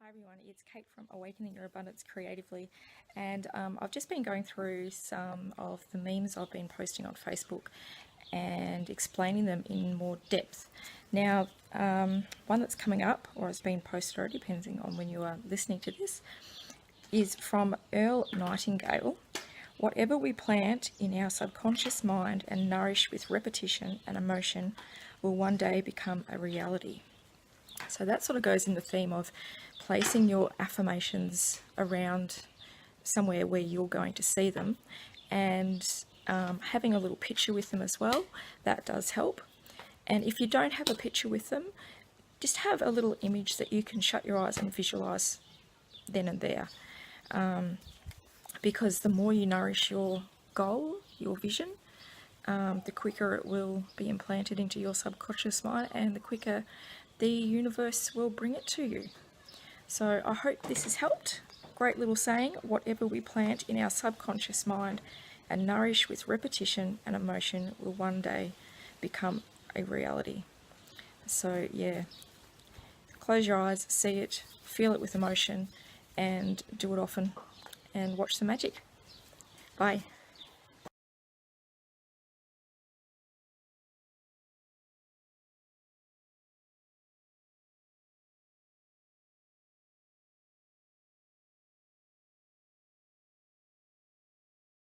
Hi everyone, it's Kate from Awakening Your Abundance Creatively, and I've just been going through some of the memes I've been posting on Facebook and explaining them in more depth. Now, one that's coming up, or has been posted already, depending on when you are listening to this, is from Earl Nightingale. Whatever we plant in our subconscious mind and nourish with repetition and emotion will one day become a reality. So that sort of goes in the theme of placing your affirmations around somewhere where you're going to see them, and having a little picture with them as well. That does help. And if you don't have a picture with them, just have a little image that you can shut your eyes and visualize then and there. Because the more you nourish your goal, your vision, the quicker it will be implanted into your subconscious mind, and the quicker the universe will bring it to you. So I hope this has helped. Great little saying, whatever we plant in our subconscious mind and nourish with repetition and emotion will one day become a reality. So yeah, close your eyes, see it, feel it with emotion, and do it often, and watch the magic. Bye.